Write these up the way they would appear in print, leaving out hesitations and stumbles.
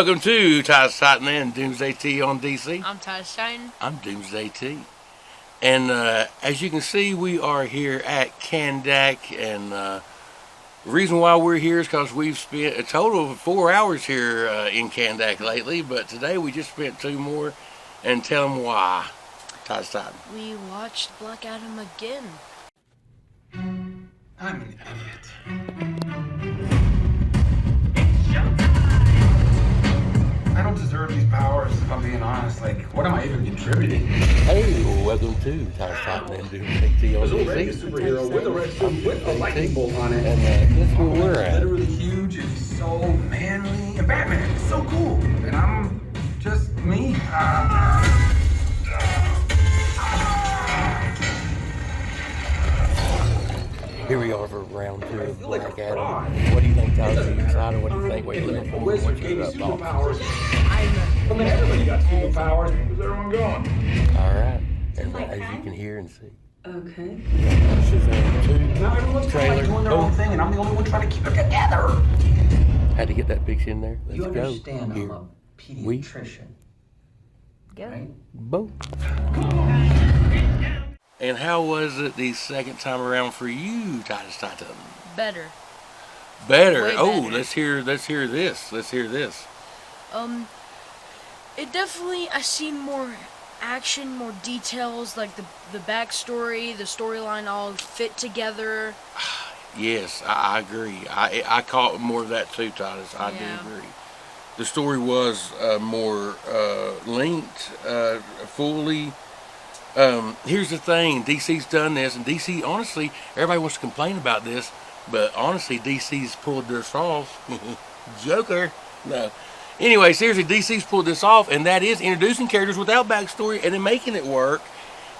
welcome to Titus and Doomsday T on DC. I'm Titus Titan. I'm Doomsday T. And as you can see, we are here at Kandak, and the reason why we're here is because we've spent a total of 4 hours here in Kandak lately, but today we just spent 2 more, and tell them why. Titus Titan. We watched Black Adam again. I'm an idiot. I don't deserve these powers, if I'm being honest. Like, what am I even contributing? Hey, welcome to Titus Titan and Doomsday T on I was already a DC. superhero with a red suit with a lightning bolt on it. And that's where we're at. Literally huge and so manly. And Batman is so cool. And I'm just me. Here we are for round 2 of Black Adam. What do you think, Titus? Are you excited? What do you think? What are you looking for? Wizard gave me superpowers. I mean, everybody got superpowers. Where's everyone going? Alright. And as you can hear and see. Okay. This is a 2 Now everyone's kind of like doing their own thing, and I'm the only one trying to keep it together. Had to get that picture in there. Let's You go. understand Here. I'm a pediatrician, right? Boom. And how was it the second time around for you, Titus Titan? better. Better. Way Oh, better. let's hear this. Let's hear this. It definitely, I see more action, more details, like the backstory, the storyline all fit together. Yes, I agree. I caught more of that too, Titus. I do Yeah. agree. The story was more linked, fully. Here's the thing, DC's done this, and DC, honestly, everybody wants to complain about this, but honestly, DC's pulled this off. Joker. No. Anyway, seriously, DC's pulled this off, and that is introducing characters without backstory and then making it work,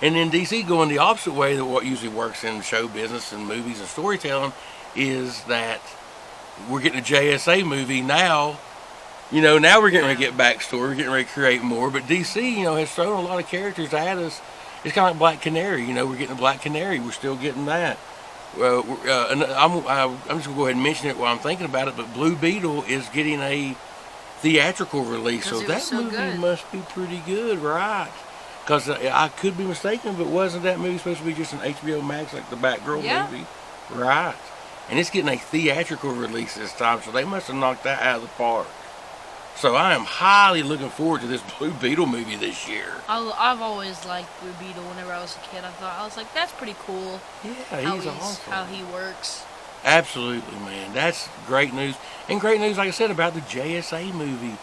and then DC going the opposite way that what usually works in show business and movies and storytelling is that we're getting a JSA movie now. You know, now we're getting ready to get backstory, we're getting ready to create more, but DC, has thrown a lot of characters at us. It's kind of like Black Canary, we're getting a Black Canary, we're still getting that. Well, and I'm just going to go ahead and mention it while I'm thinking about it, but Blue Beetle is getting a theatrical release, so that so movie good. must be pretty good, right? Because I could be mistaken, but wasn't that movie supposed to be just an HBO Max, like the Batgirl movie? Right. And it's getting a theatrical release this time, so they must have knocked that out of the park. So I am highly looking forward to this Blue Beetle movie this year. I've always liked Blue Beetle. Whenever I was a kid, I was like, that's pretty cool. Yeah, he's awesome. How he works. Absolutely, man. That's great news. And great news, like I said, about the JSA movie.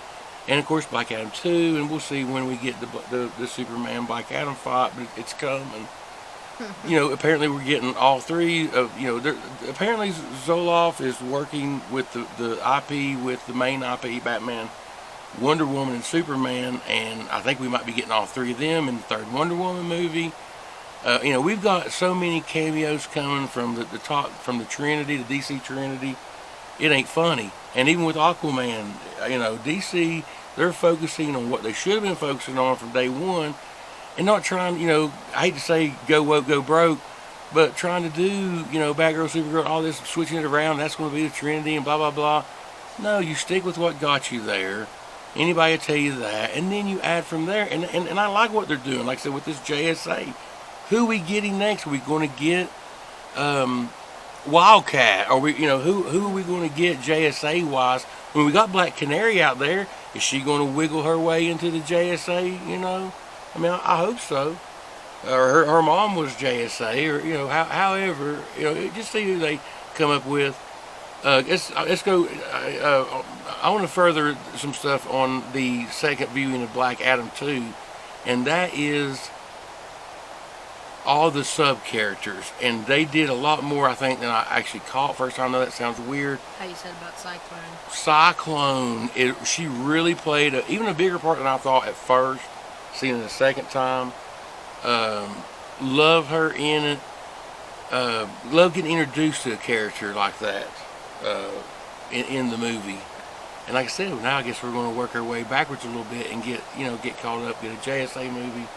And, of course, Black Adam 2. And we'll see when we get the Superman Black Adam fight. But it's coming. Apparently we're getting all 3. Apparently Zoloff is working with the IP, with the main IP, Batman, Wonder Woman, and Superman. And I think we might be getting all 3 of them in the 3rd Wonder Woman movie. We've got so many cameos coming from from the Trinity, the DC Trinity. It ain't funny. And even with Aquaman, DC, they're focusing on what they should have been focusing on from day one, and not trying, I hate to say go woke, go broke, but trying to do, Batgirl, Supergirl, all this, switching it around. That's going to be the Trinity and blah blah blah. No, you stick with what got you there. Anybody will tell you that, and then you add from there. And I like what they're doing. Like I said, with this JSA. Who are we getting next? Are we going to get Wildcat? Are we, who are we going to get JSA wise? When we got Black Canary out there, is she going to wiggle her way into the JSA? I hope so. Or her mom was JSA, or however, just see who they come up with. Let's go. I want to further some stuff on the second viewing of Black Adam 2, and that is all the sub characters, and they did a lot more, I think, than I actually caught first time. I know that sounds weird. How you said about Cyclone. Cyclone, she really played even a bigger part than I thought at first. Seeing it the second time, love her in it. Love getting introduced to a character like that in the movie. And like I said, now I guess we're going to work our way backwards a little bit and get caught up, get a JSA movie.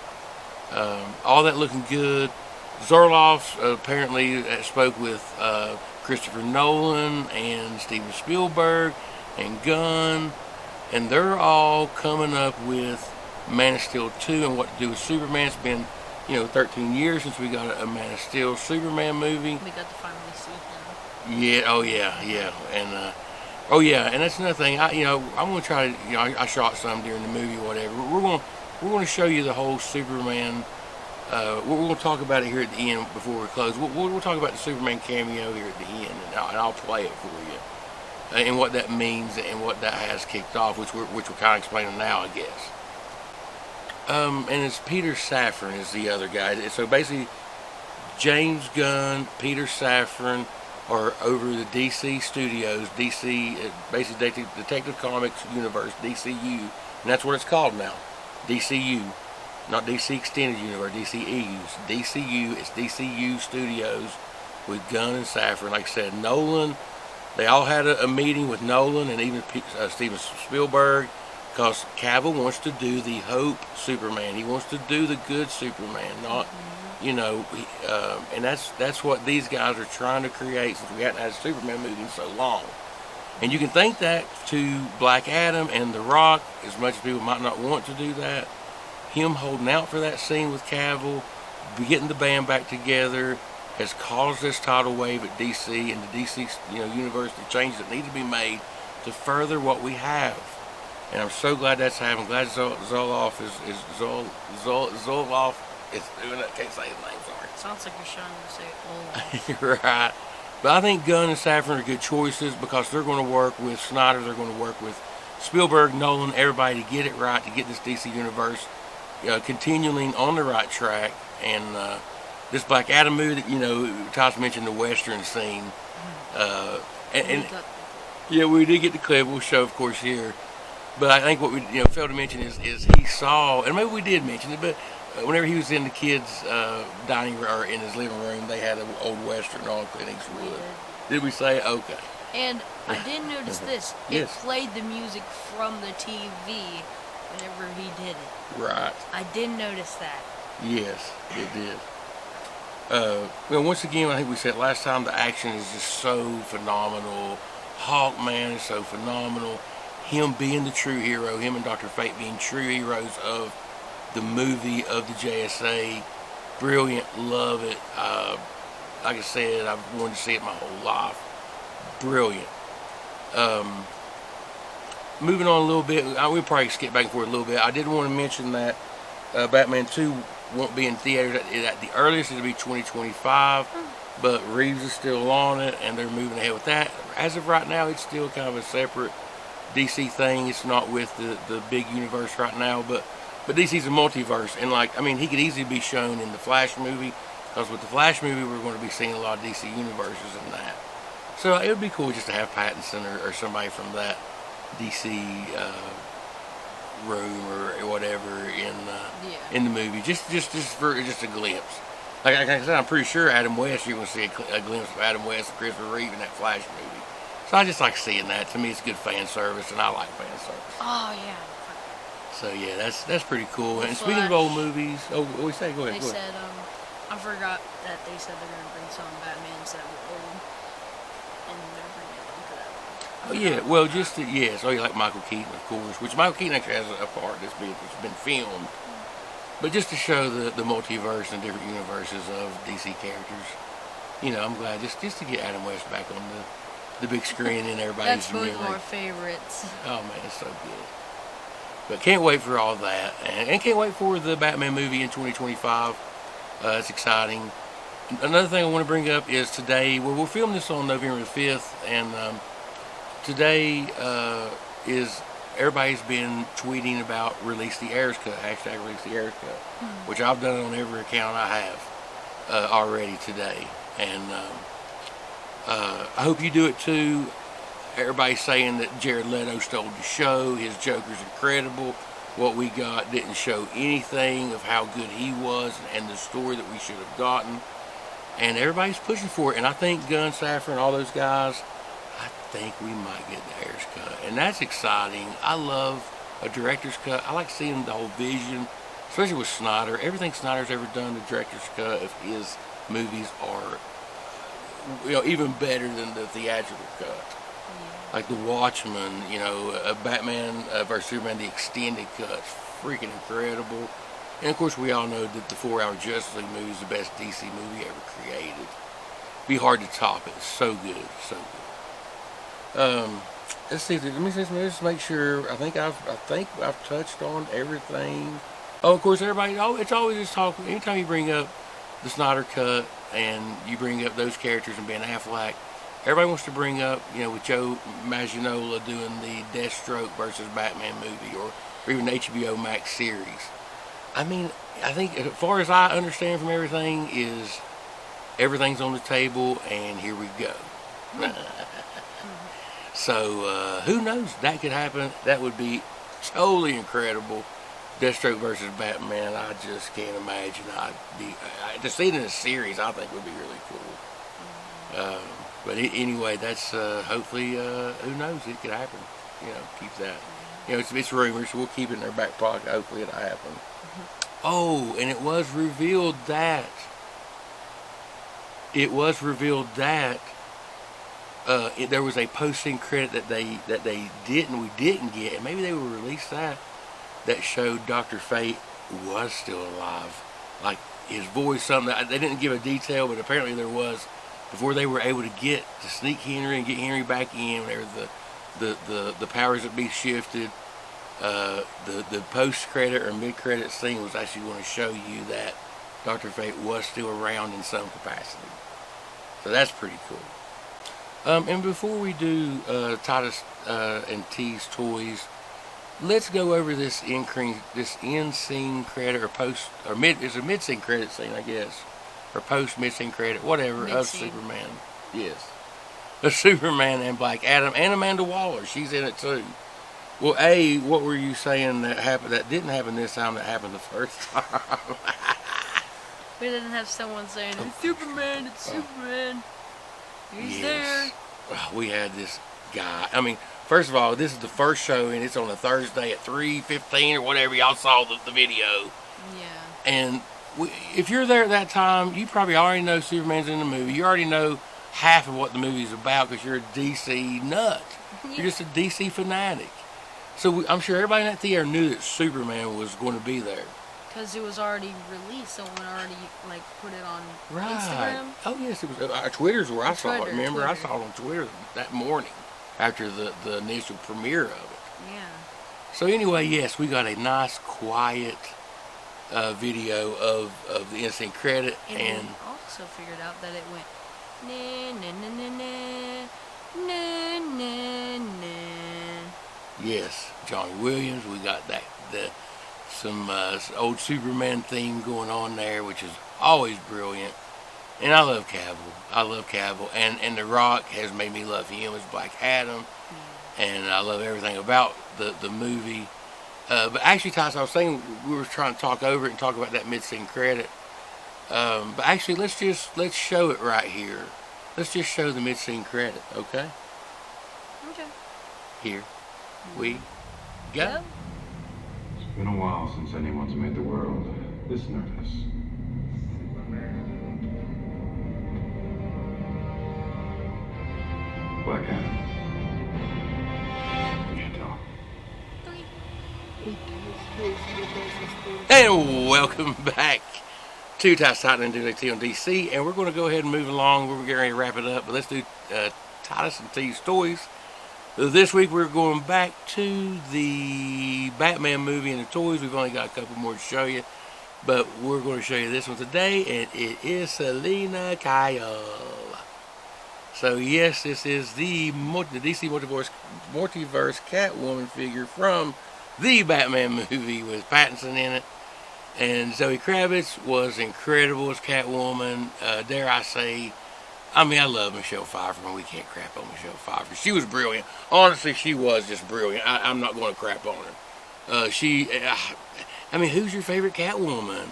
All that looking good. Zorloff apparently spoke with Christopher Nolan and Steven Spielberg and Gunn. and they're all coming up with Man of Steel 2 and what to do with Superman. It's been, 13 years since we got a Man of Steel Superman movie. We got to finally see him. Yeah, oh yeah, and oh yeah, and that's another thing. I'm gonna try to, I shot some during the movie or whatever. We're gonna show you the whole Superman. We're gonna talk about it here at the end before we close. We'll talk about the Superman cameo here at the end, and I'll play it for you, and what that means and what that has kicked off, which we're kind of explaining now, I guess. And it's Peter Safran is the other guy. So basically, James Gunn, Peter Safran are over the DC Studios, DC, basically Detective Comics Universe, DCU, and that's what it's called now, DCU, not DC Extended Universe, DCU, it's DCU Studios with Gunn and Safran. Like I said, Nolan, they all had a meeting with Nolan and even Steven Spielberg, because Cavill wants to do the Hope Superman. He wants to do the good Superman, not, and that's what these guys are trying to create, since we hadn't had a Superman movie in so long. And you can think that to Black Adam and The Rock, as much as people might not want to do that, him holding out for that scene with Cavill, getting the band back together, has caused this tidal wave at DC and the DC universe, the changes that need to be made to further what we have. And I'm so glad that's happening. Glad Zoloff is doing it. Can't say his name, sorry. Sounds like you're trying to say Olaf. Right. But I think Gunn and Safran are good choices because they're going to work with Snyder, they're going to work with Spielberg, Nolan, everybody to get it right, to get this DC universe continuing on the right track. And this Black Adam movie that, Titus mentioned the Western scene. And yeah, we did get the clip. We'll show, of course, here. But I think what we failed to mention is he saw, and maybe we did mention it, but whenever he was in the kids' dining room or in his living room, they had an old Western on Clint Eastwood. Did we say? Okay. And I did notice this. Yes. It played the music from the TV whenever he did it. Right. I did notice that. Yes, it did. Once again, I think we said last time, the action is just so phenomenal. Hawkman is so phenomenal. Him being the true hero, him and Dr. Fate being true heroes of the movie, of the JSA. Brilliant, love it. Like I said, I've wanted to see it my whole life. Brilliant. Moving on a little bit, we'll probably skip back and forth a little bit. I did want to mention that Batman 2 won't be in theaters at the earliest. It'll be 2025, but Reeves is still on it, and they're moving ahead with that. As of right now, it's still kind of a separate DC thing. It's not with the big universe right now, but DC's a multiverse, and he could easily be shown in the Flash movie, because with the Flash movie we're going to be seeing a lot of DC universes in that. So it would be cool just to have Pattinson or somebody from that DC room or whatever in the movie, just for a glimpse. Like I said, I'm pretty sure Adam West, you're going to see a glimpse of Adam West and Christopher Reeve in that Flash movie. So I just like seeing that. To me, it's good fan service, and I like fan service. Oh, yeah. So, yeah, that's pretty cool. And speaking of old movies... Oh, what we say? Go ahead. They said, I forgot that they said they're going to bring some Batmans that were old. And they're bringing them to that one. Oh, yeah. Well, yes. Oh, you like Michael Keaton, of course. Which Michael Keaton actually has a part that's been filmed. But just to show the multiverse and different universes of DC characters. I'm glad just to get Adam West back on the big screen and everybody's That's one of our favorites. Oh man, it's so good. But can't wait for all that, and can't wait for the Batman movie in 2025. It's exciting. Another thing I want to bring up is today. Well, we're filming this on November the 5th, and today is everybody's been tweeting about release the Ayers cut, hashtag release the Ayers cut, which I've done on every account I have already today, and. I hope you do it too. Everybody's saying that Jared Leto stole the show. His Joker's incredible. What we got didn't show anything of how good he was and the story that we should have gotten. And everybody's pushing for it. And I think Gunn, Safran, all those guys, I think we might get the Ayers cut. And that's exciting. I love a director's cut. I like seeing the whole vision, especially with Snyder. Everything Snyder's ever done, the director's cut of his movies are even better than the theatrical cut. like the Watchmen, you know, Batman vs Superman, the extended cuts, freaking incredible. And of course, we all know that the 4-hour Justice League movie is the best DC movie ever created. Be hard to top it. It's so good, so good. Let's see. Let me just make sure. I think I've touched on everything. Oh, of course, everybody. Oh, it's always just talking. Anytime you bring up the Snyder Cut and you bring up those characters and Ben Affleck, everybody wants to bring up, you know, with Joe Manganiello doing the Deathstroke versus Batman movie, or even HBO Max series. I mean, I think as far as I understand from everything is everything's on the table, and here we go. So who knows? That could happen. That would be totally incredible. Deathstroke versus Batman. I just can't imagine. To see it in a series, I think would be really cool. But anyway, that's hopefully. Who knows? It could happen. You know, keep that. You know, it's rumors, so we'll keep it in our back pocket. Hopefully, it'll happen. Oh, and it was revealed that there was a post-scene credit that we didn't get, and maybe they will release that showed Dr. Fate was still alive. Like his voice, something that they didn't give a detail, but apparently there was, before they were able to sneak Henry and get Henry back in, whenever the powers that be shifted. The post-credit or mid-credit scene was actually going to show you that Dr. Fate was still around in some capacity. So that's pretty cool. And before we do Titus and T's toys, let's go over this end scene credit it's a mid-scene credit scene, I guess, or post-mid-scene credit, whatever, of Superman. Yes. Of Superman and Black Adam and Amanda Waller. She's in it too. Well, what were you saying that happened? That didn't happen this time. That happened the first time. We didn't have someone saying, "It's Superman! It's Superman! He's there." We had this guy. I mean, first of all, this is the first show, and it's on a Thursday at 3:15 or whatever. Y'all saw the video. Yeah. And if you're there at that time, you probably already know Superman's in the movie. You already know half of what the movie's about because you're a DC nut. Yeah. You're just a DC fanatic. So I'm sure everybody in that theater knew that Superman was going to be there. Because it was already released. Someone already put it on Instagram. Oh yes, it was. Twitter's where I saw it. Remember, Twitter. I saw it on Twitter that morning after the initial premiere of it. Yeah. So anyway, yes, we got a nice, quiet video of the instant credit, and we also figured out that it went na na na na na na na. Yes, Johnny Williams. We got some old Superman theme going on there, which is always brilliant. And I love Cavill. And The Rock has made me love him as Black Adam. And I love everything about the movie. But actually, Titus, I was saying we were trying to talk over it and talk about that mid-scene credit. But actually, let's show it right here. Let's just show the mid-scene credit, okay? Okay. Here we go. Yep. It's been a while since anyone's made the world this nervous. Black Adam. You can't tell. And welcome back to Titus and Doomsday on DC, and we're going to go ahead and move along. We're getting ready to wrap it up, but let's do Titus and T's toys. This week we're going back to the Batman movie and the toys. We've only got a couple more to show you, but we're going to show you this one today, and it is Selina Kyle. So yes, this is the DC Multiverse Catwoman figure from the Batman movie with Pattinson in it. And Zoe Kravitz was incredible as Catwoman. Dare I say, I mean, I love Michelle Pfeiffer, and we can't crap on Michelle Pfeiffer. She was brilliant. Honestly, she was just brilliant. I'm not going to crap on her. I mean, who's your favorite Catwoman?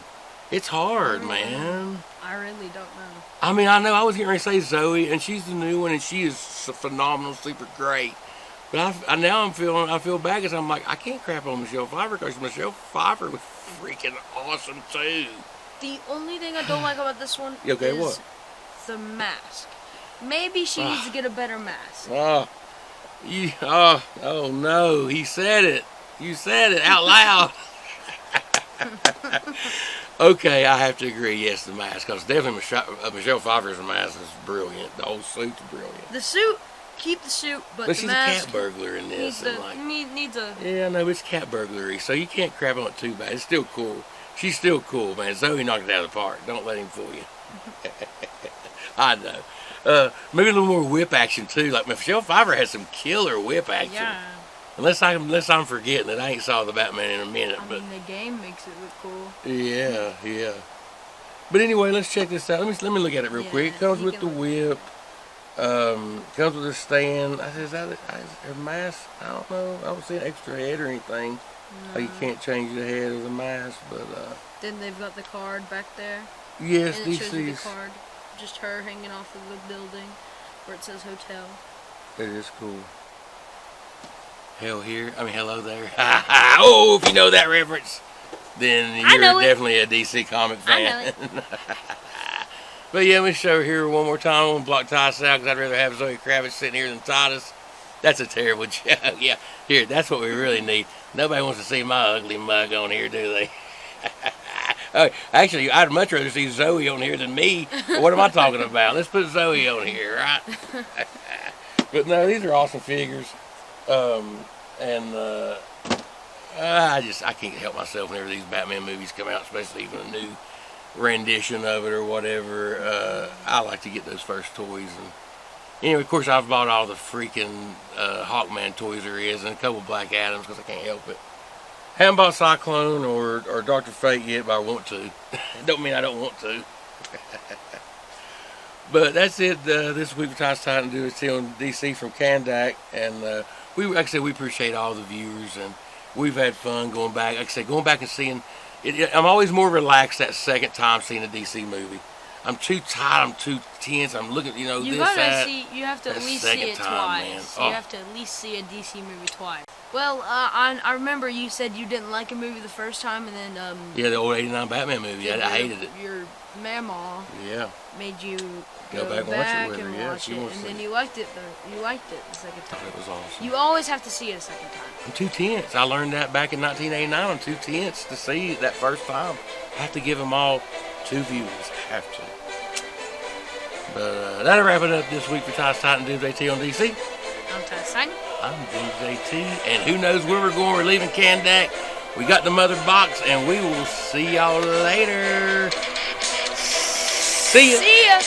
It's hard, man. I really don't know. I mean, I know I was getting ready to say Zoe, and she's the new one, and she is phenomenal, super great. But I feel bad because I'm like, I can't crap on Michelle Pfeiffer because Michelle Pfeiffer was freaking awesome too. The only thing I don't like about this one Okay, is what? the mask. Maybe she needs to get a better mask. Oh no, he said it. You said it out loud. Okay, I have to agree. Yes, the mask, because definitely Michelle Pfeiffer's mask is brilliant. The whole suit's brilliant. The suit, keep the suit, but But the she's mask a cat burglar in this. needs a. Yeah, no, it's cat burglary, so you can't crap on it too bad. It's still cool. She's still cool, man. Zoe knocked it out of the park. Don't let him fool you. I know. Maybe a little more whip action too. Like Michelle Pfeiffer has some killer whip action. Yeah. Unless I'm forgetting that I ain't saw the Batman in a minute. I mean, the game makes it look cool. Yeah. But anyway, let's check this out. Let me look at it real quick. It comes with the whip. Comes with a stand. Is that a mask? I don't know. I don't see an extra head or anything. No. You can't change the head of the mask, but Then they've got the card back there. yes, And it shows you the DC's. card. Just her hanging off of the building where it says hotel. It is cool. Hello there. Oh, if you know that reference, then I know you're it. definitely a DC comic fan. I know it. But yeah, let me show her here one more time. I'm going to block Titus out because I'd rather have Zoe Kravitz sitting here than Titus. That's a terrible joke. Yeah, here, that's what we really need. Nobody wants to see my ugly mug on here, do they? Actually, I'd much rather see Zoe on here than me. But what am I talking about? Let's put Zoe on here, right? But no, these are awesome figures. I can't help myself whenever these Batman movies come out, especially even a new rendition of it or whatever. I like to get those first toys. And anyway, of course, I've bought all the freaking Hawkman toys there is and a couple Black Adams because I can't help it. Haven't bought Cyclone or Dr. Fate yet, but I want to. Don't mean I don't want to. But that's it this week for Titus Titan DCU on DC from Kandak. And like I said, we appreciate all the viewers, and we've had fun going back. Like I said, going back and seeing it. I'm always more relaxed that second time seeing a DC movie. I'm too tight. I'm too tense. I'm looking, You have to at least see it twice. You have to at least see a DC movie twice. Well, I remember you said you didn't like a movie the first time, and then yeah, the old '89 Batman movie. I hated it. Your mama made you go back and watch it with her. and Yeah, watch she it, wants and to. then you liked it. You liked it the second time. It was awesome. You always have to see it a second time. I'm too tense. I learned that back in 1989. I'm too tense to see it that first time. I have to give them all 2 views. Have to. But that'll wrap it up this week for Titus Titan Doomsday T on DC. I'm Titus Titan. I'm Doomsday T, and who knows where we're going. We're leaving Kandak. We got the mother box, and we will see y'all later. See ya. See ya.